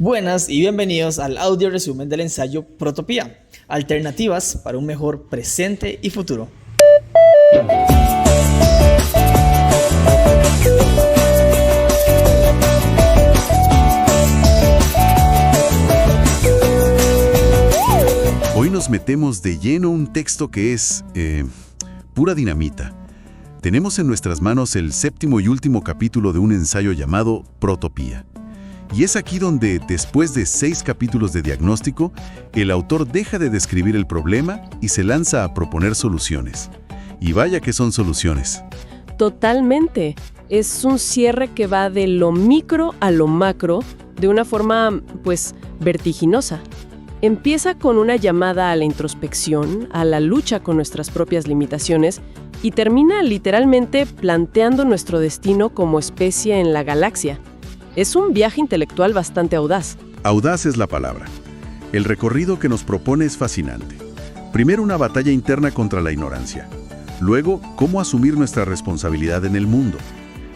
Buenas y bienvenidos al audio resumen del ensayo Protopía, alternativas para un mejor presente y futuro. Hoy nos metemos de lleno un texto que es pura dinamita. Tenemos en nuestras manos el séptimo y último capítulo de un ensayo llamado Protopía. Y es aquí donde, después de 6 capítulos de diagnóstico, el autor deja de describir el problema y se lanza a proponer soluciones. Y vaya que son soluciones. Totalmente. Es un cierre que va de lo micro a lo macro de una forma, vertiginosa. Empieza con una llamada a la introspección, a la lucha con nuestras propias limitaciones y termina literalmente planteando nuestro destino como especie en la galaxia. Es un viaje intelectual bastante audaz. Audaz es la palabra. El recorrido que nos propone es fascinante. Primero, una batalla interna contra la ignorancia. Luego, cómo asumir nuestra responsabilidad en el mundo.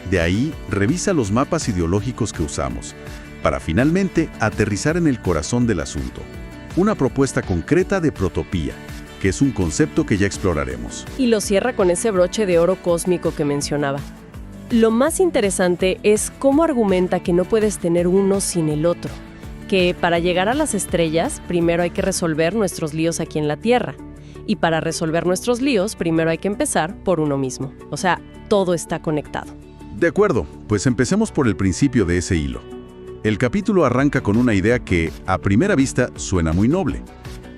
De ahí, revisa los mapas ideológicos que usamos, para finalmente aterrizar en el corazón del asunto. Una propuesta concreta de protopía, que es un concepto que ya exploraremos. Y lo cierra con ese broche de oro cósmico que mencionaba. Lo más interesante es cómo argumenta que no puedes tener uno sin el otro, que para llegar a las estrellas primero hay que resolver nuestros líos aquí en la Tierra, y para resolver nuestros líos primero hay que empezar por uno mismo. O sea, todo está conectado. De acuerdo, pues empecemos por el principio de ese hilo. El capítulo arranca con una idea que, a primera vista, suena muy noble.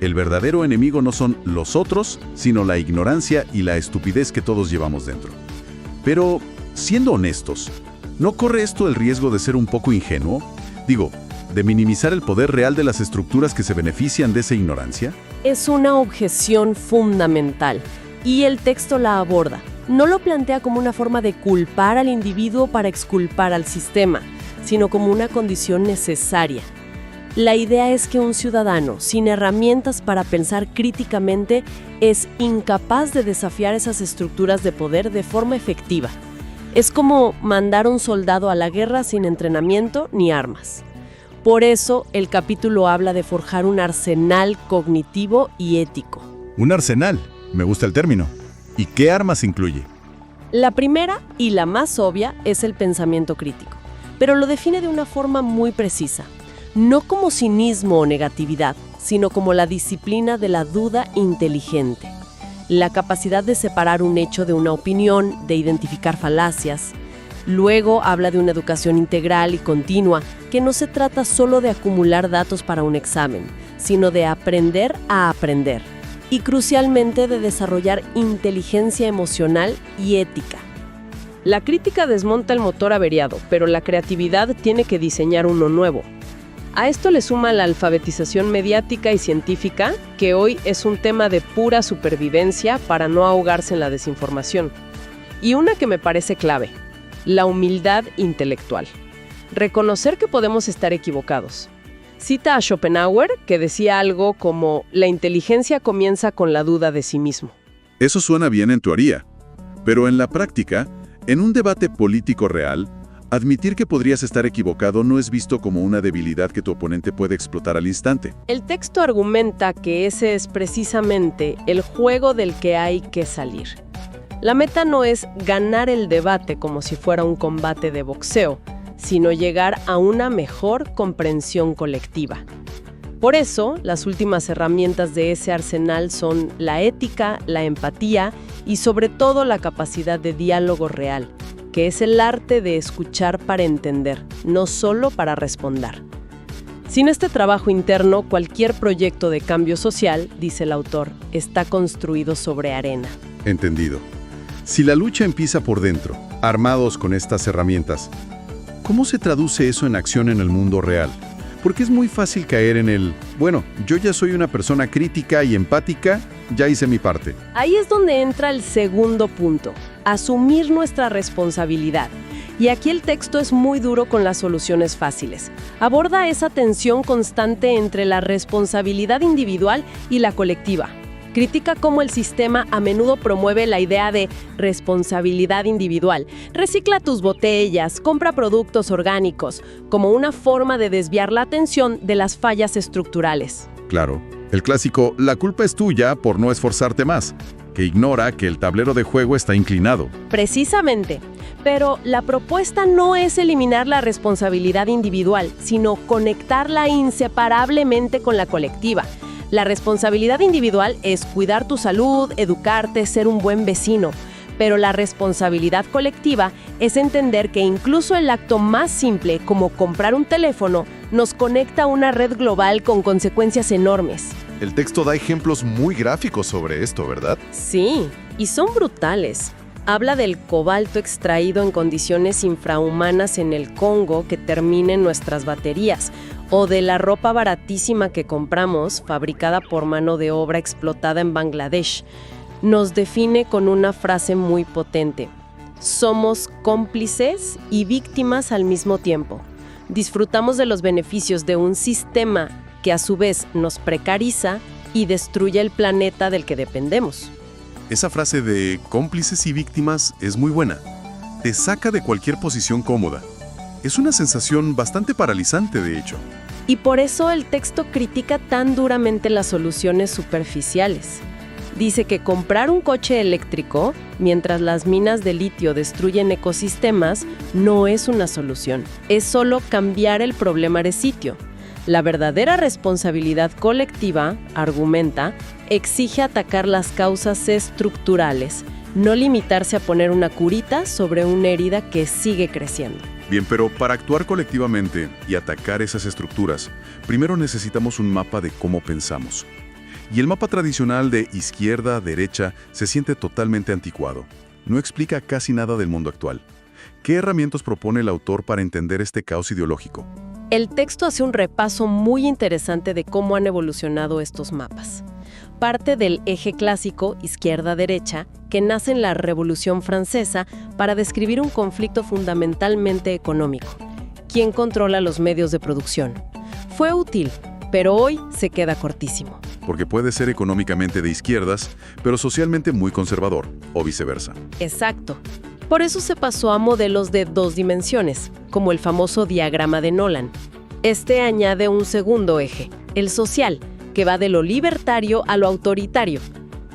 El verdadero enemigo no son los otros, sino la ignorancia y la estupidez que todos llevamos dentro. Pero, siendo honestos, ¿no corre esto el riesgo de ser un poco ingenuo? Digo, de minimizar el poder real de las estructuras que se benefician de esa ignorancia. Es una objeción fundamental, y el texto la aborda. No lo plantea como una forma de culpar al individuo para exculpar al sistema, sino como una condición necesaria. La idea es que un ciudadano, sin herramientas para pensar críticamente, es incapaz de desafiar esas estructuras de poder de forma efectiva. Es como mandar un soldado a la guerra sin entrenamiento ni armas. Por eso, el capítulo habla de forjar un arsenal cognitivo y ético. Un arsenal, me gusta el término. ¿Y qué armas incluye? La primera, y la más obvia, es el pensamiento crítico, pero lo define de una forma muy precisa. No como cinismo o negatividad, sino como la disciplina de la duda inteligente. La capacidad de separar un hecho de una opinión, de identificar falacias. Luego habla de una educación integral y continua, que no se trata solo de acumular datos para un examen, sino de aprender a aprender. Y crucialmente de desarrollar inteligencia emocional y ética. La crítica desmonta el motor averiado, pero la creatividad tiene que diseñar uno nuevo. A esto le suma la alfabetización mediática y científica, que hoy es un tema de pura supervivencia para no ahogarse en la desinformación. Y una que me parece clave, la humildad intelectual. Reconocer que podemos estar equivocados. Cita a Schopenhauer, que decía algo como: la inteligencia comienza con la duda de sí mismo. Eso suena bien en teoría, pero en la práctica, en un debate político real, admitir que podrías estar equivocado no es visto como una debilidad que tu oponente puede explotar al instante. El texto argumenta que ese es precisamente el juego del que hay que salir. La meta no es ganar el debate como si fuera un combate de boxeo, sino llegar a una mejor comprensión colectiva. Por eso, las últimas herramientas de ese arsenal son la ética, la empatía y sobre todo la capacidad de diálogo real, que es el arte de escuchar para entender, no solo para responder. Sin este trabajo interno, cualquier proyecto de cambio social, dice el autor, está construido sobre arena. Entendido. Si la lucha empieza por dentro, armados con estas herramientas, ¿cómo se traduce eso en acción en el mundo real? Porque es muy fácil caer en el, yo ya soy una persona crítica y empática, ya hice mi parte. Ahí es donde entra el segundo punto, asumir nuestra responsabilidad. Y aquí el texto es muy duro con las soluciones fáciles. Aborda esa tensión constante entre la responsabilidad individual y la colectiva. Critica cómo el sistema a menudo promueve la idea de responsabilidad individual. Recicla tus botellas, compra productos orgánicos, como una forma de desviar la atención de las fallas estructurales. Claro, el clásico «la culpa es tuya por no esforzarte más», que ignora que el tablero de juego está inclinado. Precisamente. Pero la propuesta no es eliminar la responsabilidad individual, sino conectarla inseparablemente con la colectiva. La responsabilidad individual es cuidar tu salud, educarte, ser un buen vecino. Pero la responsabilidad colectiva es entender que incluso el acto más simple, como comprar un teléfono, nos conecta a una red global con consecuencias enormes. El texto da ejemplos muy gráficos sobre esto, ¿verdad? Sí, y son brutales. Habla del cobalto extraído en condiciones infrahumanas en el Congo que termina en nuestras baterías, o de la ropa baratísima que compramos, fabricada por mano de obra explotada en Bangladesh. Nos define con una frase muy potente: somos cómplices y víctimas al mismo tiempo. Disfrutamos de los beneficios de un sistema que a su vez nos precariza y destruye el planeta del que dependemos. Esa frase de cómplices y víctimas es muy buena. Te saca de cualquier posición cómoda. Es una sensación bastante paralizante, de hecho. Y por eso el texto critica tan duramente las soluciones superficiales. Dice que comprar un coche eléctrico, mientras las minas de litio destruyen ecosistemas, no es una solución. Es solo cambiar el problema de sitio. La verdadera responsabilidad colectiva, argumenta, exige atacar las causas estructurales, no limitarse a poner una curita sobre una herida que sigue creciendo. Bien, pero para actuar colectivamente y atacar esas estructuras, primero necesitamos un mapa de cómo pensamos. Y el mapa tradicional de izquierda-derecha se siente totalmente anticuado. No explica casi nada del mundo actual. ¿Qué herramientas propone el autor para entender este caos ideológico? El texto hace un repaso muy interesante de cómo han evolucionado estos mapas. Parte del eje clásico izquierda-derecha, que nace en la Revolución Francesa para describir un conflicto fundamentalmente económico. ¿Quién controla los medios de producción? Fue útil, pero hoy se queda cortísimo. Porque puede ser económicamente de izquierdas, pero socialmente muy conservador, o viceversa. Exacto. Por eso se pasó a modelos de 2 dimensiones, como el famoso diagrama de Nolan. Este añade un segundo eje, el social, que va de lo libertario a lo autoritario.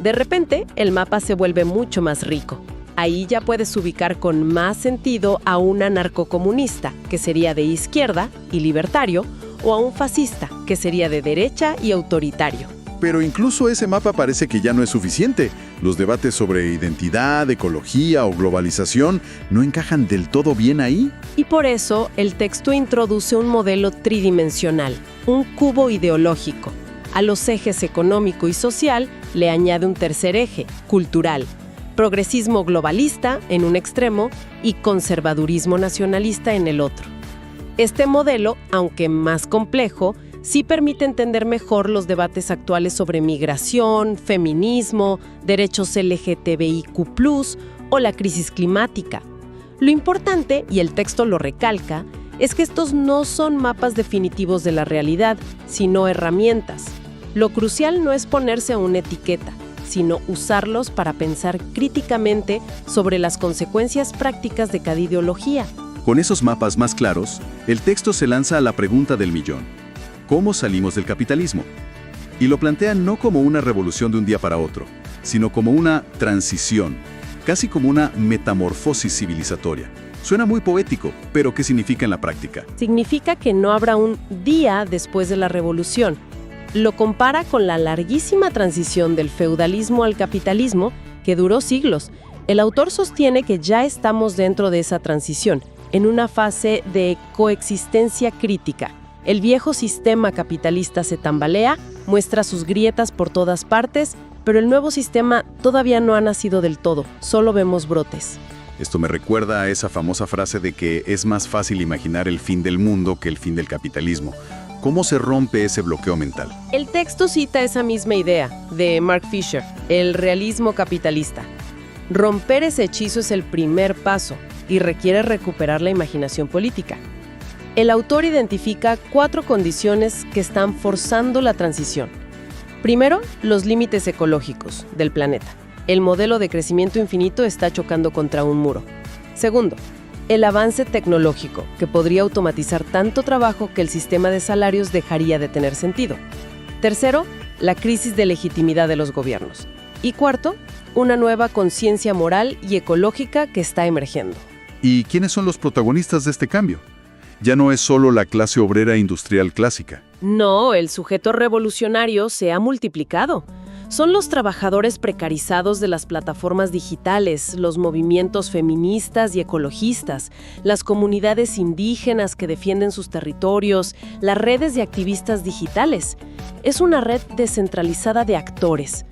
De repente, el mapa se vuelve mucho más rico. Ahí ya puedes ubicar con más sentido a un anarcocomunista, que sería de izquierda y libertario, o a un fascista, que sería de derecha y autoritario. Pero incluso ese mapa parece que ya no es suficiente. Los debates sobre identidad, ecología o globalización no encajan del todo bien ahí. Y por eso el texto introduce un modelo tridimensional, un cubo ideológico. A los ejes económico y social le añade un tercer eje, cultural. Progresismo globalista en un extremo y conservadurismo nacionalista en el otro. Este modelo, aunque más complejo, sí permite entender mejor los debates actuales sobre migración, feminismo, derechos LGTBIQ+, o la crisis climática. Lo importante, y el texto lo recalca, es que estos no son mapas definitivos de la realidad, sino herramientas. Lo crucial no es ponerse una etiqueta, sino usarlos para pensar críticamente sobre las consecuencias prácticas de cada ideología. Con esos mapas más claros, el texto se lanza a la pregunta del millón: ¿cómo salimos del capitalismo? Y lo plantea no como una revolución de un día para otro, sino como una transición, casi como una metamorfosis civilizatoria. Suena muy poético, pero ¿qué significa en la práctica? Significa que no habrá un día después de la revolución. Lo compara con la larguísima transición del feudalismo al capitalismo, que duró siglos. El autor sostiene que ya estamos dentro de esa transición, en una fase de coexistencia crítica. El viejo sistema capitalista se tambalea, muestra sus grietas por todas partes, pero el nuevo sistema todavía no ha nacido del todo, solo vemos brotes. Esto me recuerda a esa famosa frase de que es más fácil imaginar el fin del mundo que el fin del capitalismo. ¿Cómo se rompe ese bloqueo mental? El texto cita esa misma idea, de Mark Fisher, el realismo capitalista. Romper ese hechizo es el primer paso y requiere recuperar la imaginación política. El autor identifica 4 condiciones que están forzando la transición. Primero, los límites ecológicos del planeta. El modelo de crecimiento infinito está chocando contra un muro. Segundo, el avance tecnológico, que podría automatizar tanto trabajo que el sistema de salarios dejaría de tener sentido. Tercero, la crisis de legitimidad de los gobiernos. Y cuarto, una nueva conciencia moral y ecológica que está emergiendo. ¿Y quiénes son los protagonistas de este cambio? Ya no es solo la clase obrera industrial clásica. No, el sujeto revolucionario se ha multiplicado. Son los trabajadores precarizados de las plataformas digitales, los movimientos feministas y ecologistas, las comunidades indígenas que defienden sus territorios, las redes de activistas digitales. Es una red descentralizada de actores.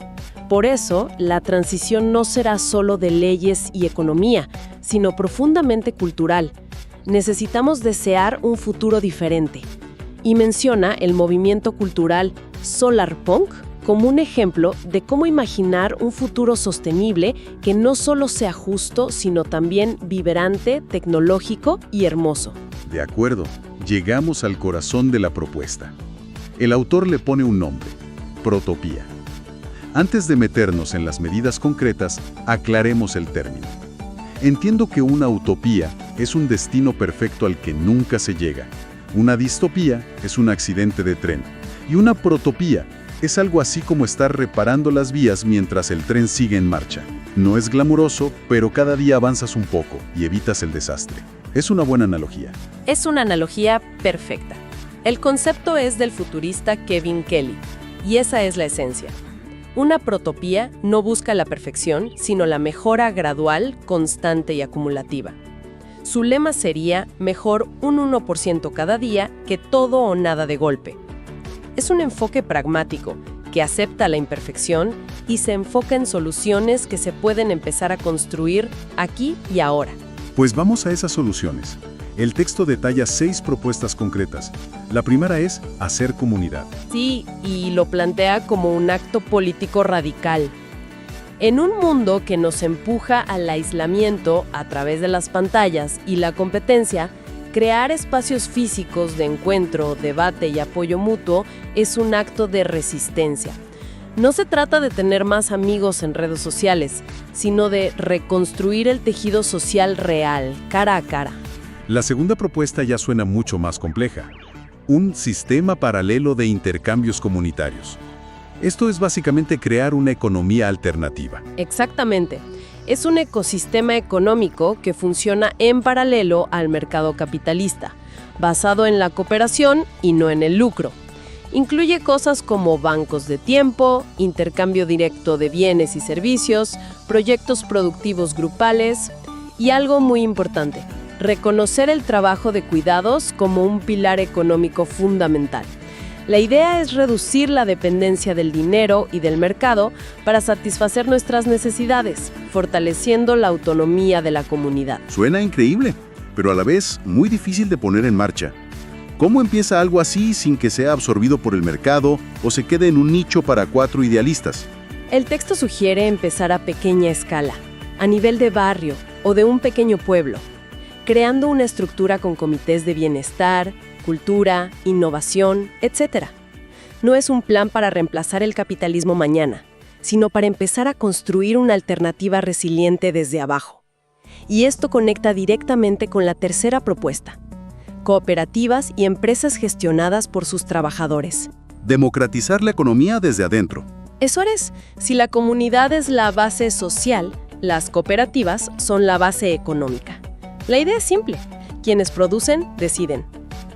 Por eso, la transición no será solo de leyes y economía, sino profundamente cultural. Necesitamos desear un futuro diferente. Y menciona el movimiento cultural Solarpunk como un ejemplo de cómo imaginar un futuro sostenible que no solo sea justo, sino también vibrante, tecnológico y hermoso. De acuerdo, llegamos al corazón de la propuesta. El autor le pone un nombre: Protopía. Antes de meternos en las medidas concretas, aclaremos el término. Entiendo que una utopía es un destino perfecto al que nunca se llega. Una distopía es un accidente de tren. Y una protopía es algo así como estar reparando las vías mientras el tren sigue en marcha. No es glamuroso, pero cada día avanzas un poco y evitas el desastre. Es una buena analogía. Es una analogía perfecta. El concepto es del futurista Kevin Kelly, y esa es la esencia. Una protopía no busca la perfección, sino la mejora gradual, constante y acumulativa. Su lema sería: mejor un 1% cada día que todo o nada de golpe. Es un enfoque pragmático, que acepta la imperfección y se enfoca en soluciones que se pueden empezar a construir aquí y ahora. Pues vamos a esas soluciones. El texto detalla 6 propuestas concretas. La primera es hacer comunidad. Sí, y lo plantea como un acto político radical. En un mundo que nos empuja al aislamiento a través de las pantallas y la competencia, crear espacios físicos de encuentro, debate y apoyo mutuo es un acto de resistencia. No se trata de tener más amigos en redes sociales, sino de reconstruir el tejido social real, cara a cara. La segunda propuesta ya suena mucho más compleja. Un sistema paralelo de intercambios comunitarios. Esto es básicamente crear una economía alternativa. Exactamente. Es un ecosistema económico que funciona en paralelo al mercado capitalista, basado en la cooperación y no en el lucro. Incluye cosas como bancos de tiempo, intercambio directo de bienes y servicios, proyectos productivos grupales y algo muy importante: reconocer el trabajo de cuidados como un pilar económico fundamental. La idea es reducir la dependencia del dinero y del mercado para satisfacer nuestras necesidades, fortaleciendo la autonomía de la comunidad. Suena increíble, pero a la vez muy difícil de poner en marcha. ¿Cómo empieza algo así sin que sea absorbido por el mercado o se quede en un nicho para 4 idealistas? El texto sugiere empezar a pequeña escala, a nivel de barrio o de un pequeño pueblo, creando una estructura con comités de bienestar, cultura, innovación, etc. No es un plan para reemplazar el capitalismo mañana, sino para empezar a construir una alternativa resiliente desde abajo. Y esto conecta directamente con la tercera propuesta: cooperativas y empresas gestionadas por sus trabajadores. Democratizar la economía desde adentro. Eso es, si la comunidad es la base social, las cooperativas son la base económica. La idea es simple: quienes producen, deciden.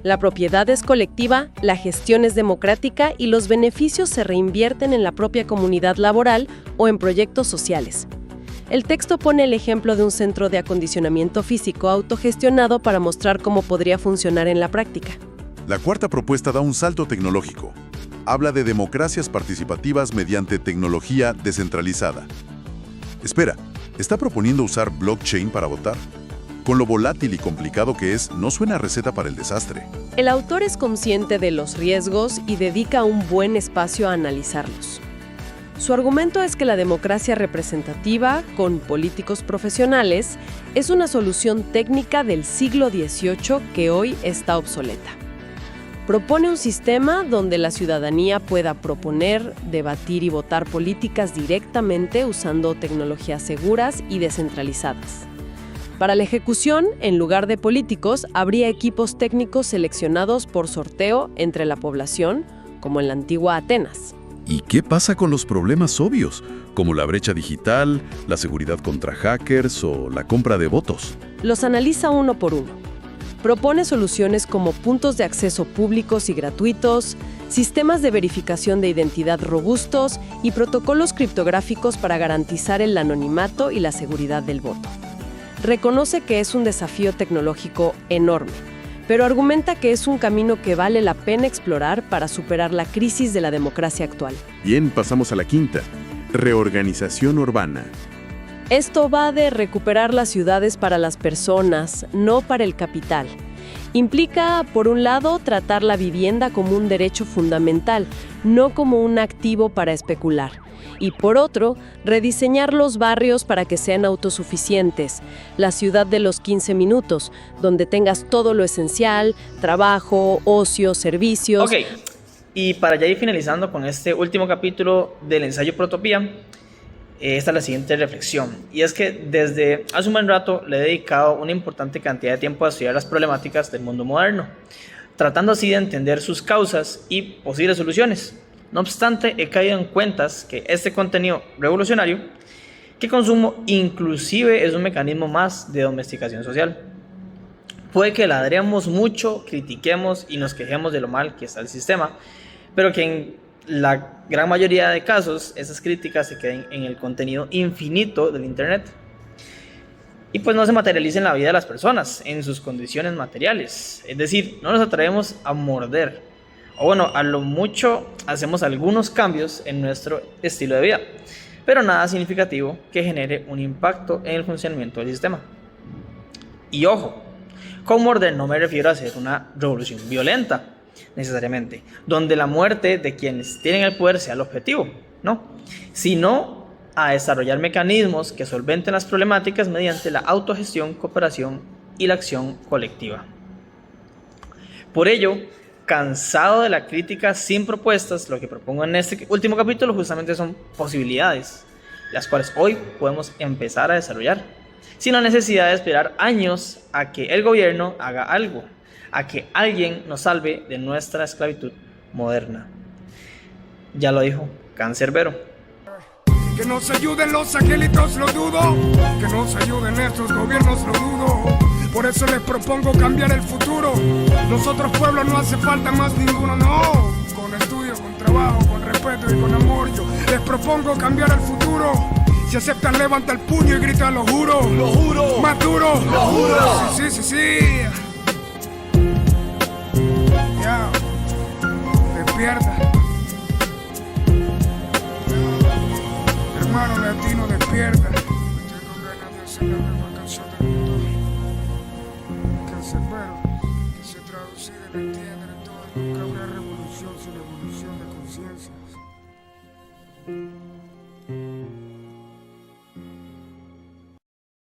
La propiedad es colectiva, la gestión es democrática y los beneficios se reinvierten en la propia comunidad laboral o en proyectos sociales. El texto pone el ejemplo de un centro de acondicionamiento físico autogestionado para mostrar cómo podría funcionar en la práctica. La cuarta propuesta da un salto tecnológico. Habla de democracias participativas mediante tecnología descentralizada. Espera, ¿está proponiendo usar blockchain para votar? Con lo volátil y complicado que es, no suena a receta para el desastre. El autor es consciente de los riesgos y dedica un buen espacio a analizarlos. Su argumento es que la democracia representativa, con políticos profesionales, es una solución técnica del siglo XVIII que hoy está obsoleta. Propone un sistema donde la ciudadanía pueda proponer, debatir y votar políticas directamente usando tecnologías seguras y descentralizadas. Para la ejecución, en lugar de políticos, habría equipos técnicos seleccionados por sorteo entre la población, como en la antigua Atenas. ¿Y qué pasa con los problemas obvios, como la brecha digital, la seguridad contra hackers o la compra de votos? Los analiza uno por uno. Propone soluciones como puntos de acceso públicos y gratuitos, sistemas de verificación de identidad robustos y protocolos criptográficos para garantizar el anonimato y la seguridad del voto. Reconoce que es un desafío tecnológico enorme, pero argumenta que es un camino que vale la pena explorar para superar la crisis de la democracia actual. Bien, pasamos a la quinta. Reorganización urbana. Esto va de recuperar las ciudades para las personas, no para el capital. Implica, por un lado, tratar la vivienda como un derecho fundamental, no como un activo para especular. Y por otro, rediseñar los barrios para que sean autosuficientes. La ciudad de los 15 minutos, donde tengas todo lo esencial, trabajo, ocio, servicios. Ok, y para ya ir finalizando con este último capítulo del ensayo Protopía, esta es la siguiente reflexión, y es que desde hace un buen rato le he dedicado una importante cantidad de tiempo a estudiar las problemáticas del mundo moderno, tratando así de entender sus causas y posibles soluciones. No obstante, he caído en cuentas que este contenido revolucionario que consumo inclusive es un mecanismo más de domesticación social. Puede que ladremos mucho, critiquemos y nos quejemos de lo mal que está el sistema, pero que en la gran mayoría de casos esas críticas se queden en el contenido infinito del internet y pues no se materialicen en la vida de las personas en sus condiciones materiales. Es decir, no nos atrevemos a morder, o bueno, a lo mucho hacemos algunos cambios en nuestro estilo de vida, pero nada significativo que genere un impacto en el funcionamiento del sistema. Y ojo, con morder no me refiero a hacer una revolución violenta necesariamente, donde la muerte de quienes tienen el poder sea el objetivo, no, sino a desarrollar mecanismos que solventen las problemáticas mediante la autogestión, cooperación y la acción colectiva. Por ello, cansado de la crítica sin propuestas, lo que propongo en este último capítulo justamente son posibilidades, las cuales hoy podemos empezar a desarrollar, sin la necesidad de esperar años a que el gobierno haga algo, a que alguien nos salve de nuestra esclavitud moderna. Ya lo dijo Cancerbero. Que nos ayuden los angelitos, lo dudo. Que nos ayuden estos gobiernos, lo dudo. Por eso les propongo cambiar el futuro. Nosotros pueblos no hace falta más ninguno, no. Con estudio, con trabajo, con respeto y con amor yo les propongo cambiar el futuro. Si aceptan, levanta el puño y grita, lo juro. Lo juro. Más duro. Lo juro. Sí, sí, sí, sí. Ya, despierta. Hermano latino, despierta. Tengo ganas de hacer la mejor canción del mundo. Cancerbero, que se traduce y le entiende de todo. Nunca habrá revolución sin evolución de conciencias.